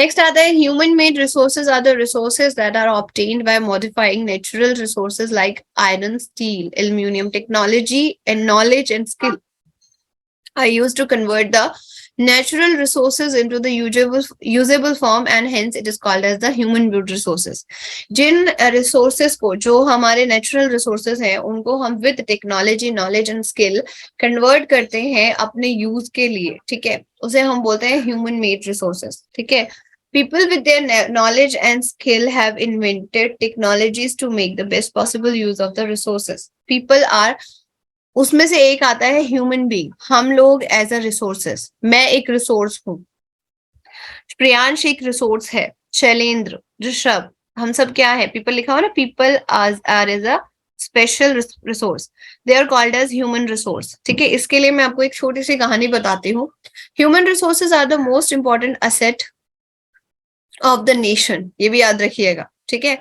Next आता है human made resources are the resources that are obtained by modifying natural resources like iron, steel, aluminium. Technology and knowledge and skill are used to convert the natural resources into the usable form, and hence it is called as the human built resources. जिन resources को, जो हमारे natural resources हैं, उनको हम with technology, knowledge and skill convert करते हैं अपने use के लिए, ठीक है, उसे हम बोलते हैं human made resources. ठीक है. People with their knowledge and skill have invented technologies to make the best possible use of the resources. People are, उसमें से एक आता है ह्यूमन बीइंग. हम लोग एज अ रिसोर्सेस, मैं एक रिसोर्स हूँ, प्रियांश एक रिसोर्स है, शैलेंद्र, ऋषभ, हम सब क्या है? पीपल लिखा हुआ ना, people are as a special resource, they are called as human resource. ठीक है. इसके लिए मैं आपको एक छोटी सी कहानी बताती हूँ. Human resources are the most important asset of the nation. ये भी याद रखिएगा. ठीक है.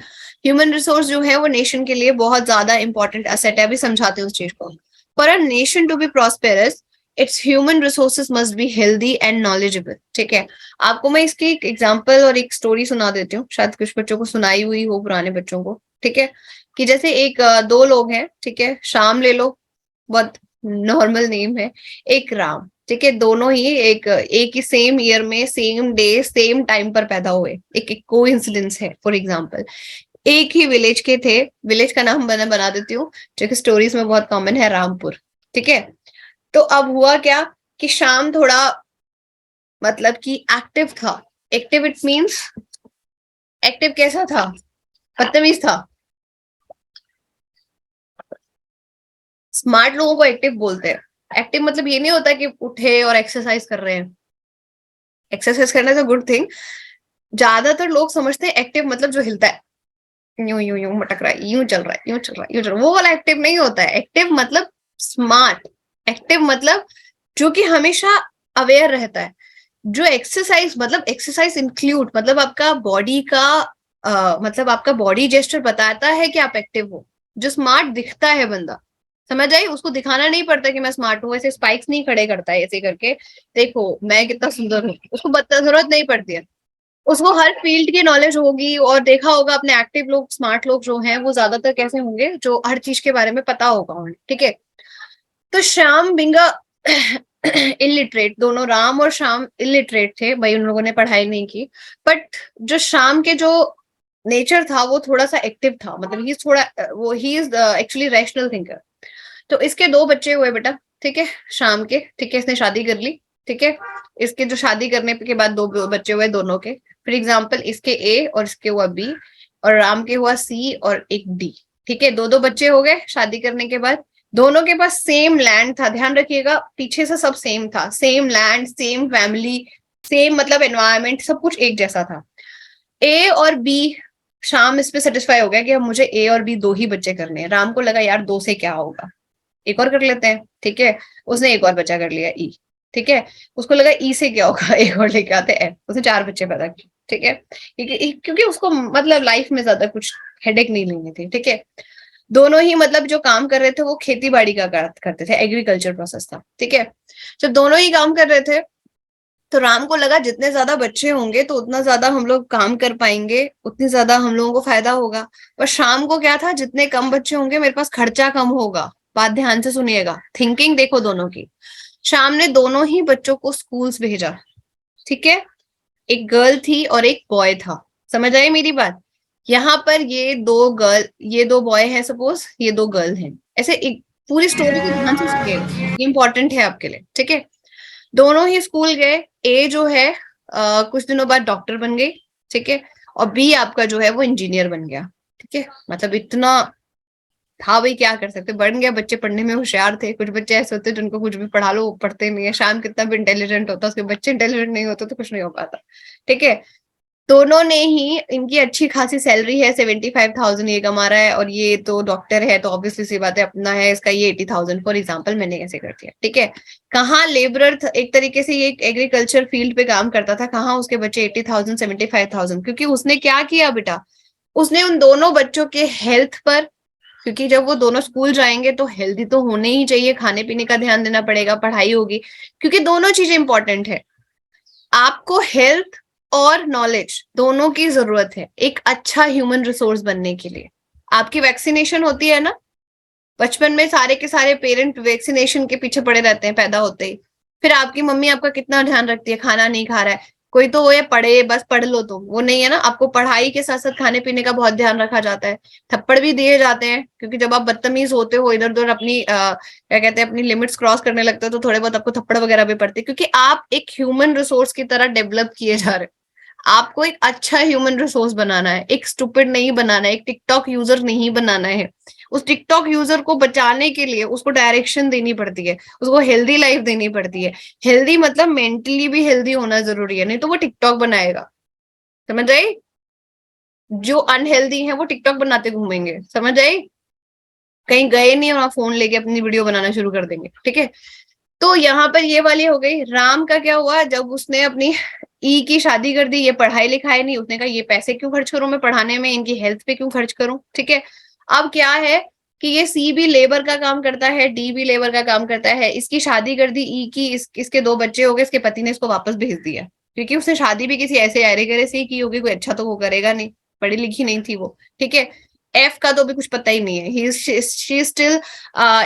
ह्यूमन रिसोर्स जो है वो नेशन के लिए बहुत ज्यादा इंपॉर्टेंट असेट है. अभी समझाते हैं उस चीज को. For a nation to be prosperous, its human resources must be healthy and knowledgeable. ठीक है. आपको मैं इसकी एक एग्जांपल और एक स्टोरी सुना देती हूँ, शायद कुछ बच्चों को सुनाई हुई हो, पुराने बच्चों को. ठीक है. कि जैसे एक दो लोग हैं. ठीक है. श्याम ले लो, बहुत नॉर्मल नेम है. एक राम. ठीक है. दोनों ही एक ही सेम ईयर में, सेम डे, सेम टाइम पर पैदा हुए. एक कोइंसिडेंस है. फॉर एग्जाम्पल, एक ही विलेज के थे. विलेज का नाम मैं बना देती हूँ, जो कि स्टोरीज में बहुत कॉमन है, रामपुर. ठीक है. तो अब हुआ क्या कि श्याम थोड़ा मतलब कि एक्टिव था. एक्टिव इट मींस, एक्टिव कैसा था? बदतमीज था. स्मार्ट लोगों को एक्टिव बोलते हैं. एक्टिव मतलब ये नहीं होता कि उठे और एक्सरसाइज कर रहे हैं. एक्सरसाइज करना इज अ गुड थिंग. ज्यादातर लोग समझते हैं एक्टिव मतलब जो हिलता है, यूं यूं यूं मटक रहा है, यूं चल रहा है, यूं चल रहा है, यूं चल रहा है, वो वाला एक्टिव नहीं होता है. एक्टिव मतलब स्मार्ट. एक्टिव मतलब जो कि हमेशा अवेयर रहता है. जो एक्सरसाइज मतलब, एक्सरसाइज इंक्लूड मतलब आपका बॉडी का मतलब आपका बॉडी जेस्चर बताता है कि आप एक्टिव हो. जो स्मार्ट दिखता है बंदा, समझ आई, उसको दिखाना नहीं पड़ता कि मैं स्मार्ट हूँ. ऐसे स्पाइक्स नहीं खड़े करता है ऐसे करके, देखो मैं कितना सुंदर हूँ, उसको जरूरत नहीं पड़ती है. उसको हर फील्ड की नॉलेज होगी. और देखा होगा अपने एक्टिव लोग, स्मार्ट लोग जो हैं, वो ज्यादातर कैसे होंगे? जो हर चीज के बारे में पता होगा उन्हें. ठीक है. तो श्याम बिंगा इलिटरेट, दोनों राम और श्याम इलिटरेट थे भाई, उन लोगों ने पढ़ाई नहीं की. बट जो श्याम के जो नेचर था वो थोड़ा सा एक्टिव था. मतलब ही थोड़ा वो he is actually rational thinker. तो इसके दो बच्चे हुए बेटा. ठीक है. शाम के. ठीक है. इसने शादी कर ली. ठीक है. इसके जो शादी करने के बाद दो बच्चे हुए दोनों के. फॉर एग्जाम्पल, इसके ए और इसके हुआ बी, और राम के हुआ सी और एक डी. ठीक है. दो दो बच्चे हो गए शादी करने के बाद. दोनों के पास सेम लैंड था. ध्यान रखिएगा, पीछे से सब सेम था. Same land, same family, same मतलब एनवायरमेंट, सब कुछ एक जैसा था. ए और बी, शाम इस पे सेटिस्फाई हो गया कि अब मुझे ए और बी दो ही बच्चे करने हैं. राम को लगा यार दो से क्या होगा, एक और कर लेते हैं. ठीक है. उसने एक और बच्चा कर लिया, ई. ठीक है. उसको लगा ई से क्या होगा, एक और लेके आते हैं. उसने 4 बच्चे पैदा किए. ठीक है. क्योंकि उसको मतलब लाइफ में ज्यादा कुछ हेडेक नहीं लेनी थी. ठीक है. दोनों ही मतलब जो काम कर रहे थे वो खेती बाड़ी का करते थे, एग्रीकल्चर प्रोसेस था. ठीक है. जब दोनों ही काम कर रहे थे तो राम को लगा जितने ज्यादा बच्चे होंगे तो उतना ज्यादा हम लोग काम कर पाएंगे, उतनी ज्यादा हम लोगों को फायदा होगा. पर शाम को क्या था, जितने कम बच्चे होंगे मेरे पास खर्चा कम होगा. बात ध्यान से सुनिएगा, थिंकिंग देखो दोनों की. शाम ने दोनों ही बच्चों को स्कूल्स भेजा. ठीक है. एक गर्ल थी और एक बॉय था. समझ आई मेरी बात? यहाँ पर ये दो गर्ल, ये दो बॉय हैं, सपोज ये दो गर्ल हैं. ऐसे एक पूरी स्टोरी को ध्यान से सुनिएगा, ये इंपॉर्टेंट है आपके लिए. ठीक है. दोनों ही स्कूल गए. ए जो है कुछ दिनों बाद डॉक्टर बन गई. ठीक है. और बी आपका जो है वो इंजीनियर बन गया. ठीक है. मतलब इतना था भाई, क्या कर सकते, बन गया. बच्चे पढ़ने में होशियार थे. कुछ बच्चे ऐसे होते जिनको कुछ भी पढ़ा लो पढ़ते नहीं है. शाम कितना भी इंटेलिजेंट होता, उसके बच्चे इंटेलिजेंट नहीं होते तो कुछ नहीं हो पाता. ठीक है. दोनों ने ही, इनकी अच्छी खासी सैलरी है, 75,000 ये कमा रहा है, और ये तो डॉक्टर है तो ऑब्वियसली सी बात है अपना है इसका ये 80,000 फॉर एग्जाम्पल मैंने कैसे कर दिया. ठीक है. कहाँ लेबरर एक तरीके से, ये एग्रीकल्चर फील्ड पे काम करता था. कहाँ उसके बच्चे 80,000 75,000, क्योंकि उसने क्या किया बेटा, उसने उन दोनों बच्चों के हेल्थ पर, क्योंकि जब वो दोनों स्कूल जाएंगे तो हेल्दी तो होने ही चाहिए, खाने पीने का ध्यान देना पड़ेगा, पढ़ाई होगी, क्योंकि दोनों चीजें इंपॉर्टेंट है. आपको हेल्थ और नॉलेज दोनों की जरूरत है एक अच्छा ह्यूमन रिसोर्स बनने के लिए। आपकी वैक्सीनेशन होती है ना, बचपन में सारे के सारे पेरेंट वैक्सीनेशन के पीछे पड़े रहते हैं पैदा होते ही। फिर आपकी मम्मी आपका कितना ध्यान रखती है, खाना नहीं खा रहा है कोई तो वो ये पढ़े बस पढ़ लो, तुम वो नहीं है ना, आपको पढ़ाई के साथ साथ खाने पीने का बहुत ध्यान रखा जाता है। थप्पड़ भी दिए जाते हैं क्योंकि जब आप बदतमीज होते हो, इधर उधर अपनी क्या कहते हैं अपनी लिमिट्स क्रॉस करने लगते हो, तो थोड़े बहुत आपको थप्पड़ वगैरह भी पड़ते हैं, क्योंकि आप एक ह्यूमन रिसोर्स की तरह डेवलप किए जा रहे हो। आपको एक अच्छा ह्यूमन रिसोर्स बनाना है, एक स्टूपिड नहीं बनाना है, एक टिकटॉक यूजर नहीं बनाना है। उस टिकटॉक यूजर को बचाने के लिए उसको डायरेक्शन देनी पड़ती है, उसको हेल्दी लाइफ देनी पड़ती है। हेल्दी मतलब मेंटली भी हेल्दी होना जरूरी है, नहीं तो वो टिकटॉक बनाएगा। समझ आई? जो अनहेल्दी है वो टिकटॉक बनाते घूमेंगे, समझ आई? कहीं गए नहीं और फोन लेके अपनी वीडियो बनाना शुरू कर देंगे, ठीक है। तो यहाँ पर ये वाली हो गई। राम का क्या हुआ, जब उसने अपनी ई की शादी कर दी, ये पढ़ाई लिखाई नहीं, उसने कहा ये पैसे क्यों खर्च करूं मैं पढ़ाने में, इनकी हेल्थ पे क्यों खर्च करूं, ठीक है। अब क्या है कि ये सी भी लेबर का काम करता है, डी भी लेबर का काम करता है, इसकी शादी कर दी ई की, इसके दो बच्चे हो गए, इसके पति ने इसको वापस भेज दिया, क्योंकि उसने शादी भी किसी ऐसे अरे गरे से ही की होगी, कोई अच्छा तो वो करेगा नहीं, पढ़ी लिखी नहीं थी वो, ठीक है। एफ का तो भी कुछ पता ही नहीं है, he she still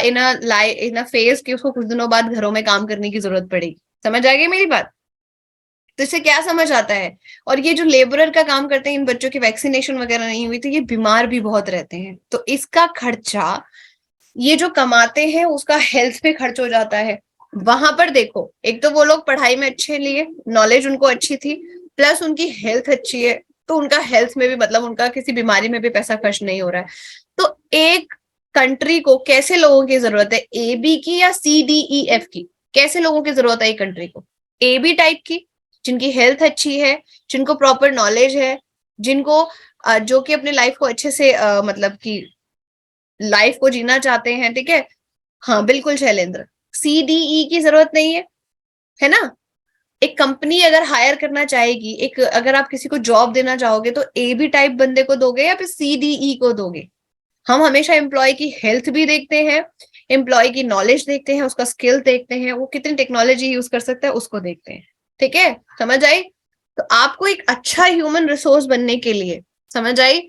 in a phase कि उसको कुछ दिनों बाद घरों में काम करने की जरूरत पड़ेगी। समझ आ गई मेरी बात? तो इससे क्या समझ आता है? और ये जो लेबरर का काम करते हैं, इन बच्चों की वैक्सीनेशन वगैरह नहीं हुई तो ये बीमार भी बहुत रहते हैं, तो इसका खर्चा ये जो कमाते हैं उसका हेल्थ पे खर्च हो जाता है। वहां पर देखो, एक तो वो लोग पढ़ाई में अच्छे लिए, नॉलेज उनको अच्छी थी, प्लस उनकी हेल्थ अच्छी है, तो उनका हेल्थ में भी मतलब उनका किसी बीमारी में भी पैसा खर्च नहीं हो रहा है। तो एक कंट्री को कैसे लोगों की जरूरत है, ए बी की या सी डी ई एफ की? कैसे लोगों की जरूरत है एक कंट्री को? ए बी टाइप की, जिनकी हेल्थ अच्छी है, जिनको प्रॉपर नॉलेज है, जिनको जो कि अपने लाइफ को अच्छे से मतलब कि लाइफ को जीना चाहते हैं, ठीक है। हाँ बिल्कुल शैलेंद्र, सी डी ई की जरूरत नहीं है ना। एक कंपनी अगर हायर करना चाहेगी, एक अगर आप किसी को जॉब देना चाहोगे तो ए बी टाइप बंदे को दोगे या फिर सी डी ई को दोगे? हम हमेशा एम्प्लॉय की हेल्थ भी देखते हैं, एम्प्लॉय की नॉलेज देखते हैं, उसका स्किल देखते हैं, वो कितनी टेक्नोलॉजी यूज कर सकता है उसको देखते हैं, ठीक है। समझ आई? तो आपको एक अच्छा ह्यूमन रिसोर्स बनने के लिए, समझ आई,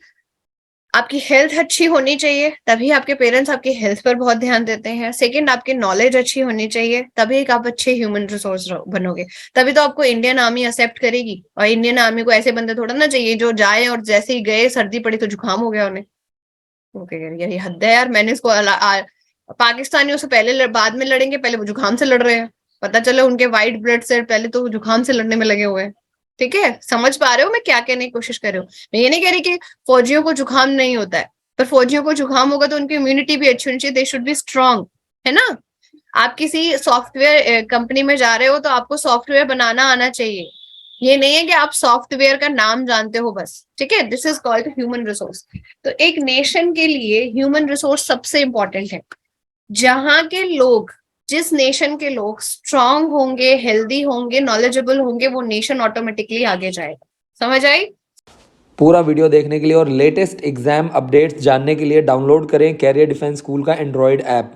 आपकी हेल्थ अच्छी होनी चाहिए, तभी आपके पेरेंट्स आपकी हेल्थ पर बहुत ध्यान देते हैं। सेकंड, आपकी नॉलेज अच्छी होनी चाहिए, तभी एक आप अच्छे ह्यूमन रिसोर्स बनोगे। तभी तो आपको इंडियन आर्मी एक्सेप्ट करेगी। और इंडियन आर्मी को ऐसे बंदे थोड़ा ना चाहिए जो जाए और जैसे ही गए सर्दी पड़ी तो जुकाम हो गया उन्हें। ओके यार, ये हद है यार। मैंने इसको पाकिस्तानियों से पहले बाद में लड़ेंगे, पहले वो जुकाम से लड़ रहे हैं। पता चले उनके व्हाइट ब्लड से पहले तो जुकाम से लड़ने में लगे हुए हैं। ठीक है, समझ पा रहे हो मैं क्या कहने की कोशिश कर रही हूँ? मैं ये नहीं कह रही कि फौजियों को जुकाम नहीं होता है, पर फौजियों को जुकाम होगा तो उनकी इम्यूनिटी भी अच्छी होनी चाहिए, दे शुड बी स्ट्रांग, है ना। आप किसी सॉफ्टवेयर कंपनी में जा रहे हो तो आपको सॉफ्टवेयर बनाना आना चाहिए। ये नहीं है कि आप सॉफ्टवेयर का नाम जानते हो बस, ठीक है। This is called human resource. तो एक नेशन के लिए ह्यूमन रिसोर्स सबसे इंपॉर्टेंट है। जहां के लोग, जिस नेशन के लोग स्ट्रांग होंगे, हेल्दी होंगे, नॉलेजेबल होंगे, वो नेशन ऑटोमेटिकली आगे जाएगा। समझ आई? पूरा वीडियो देखने के लिए और लेटेस्ट एग्जाम अपडेट्स जानने के लिए डाउनलोड करें कैरियर डिफेंस स्कूल का एंड्रॉयड ऐप।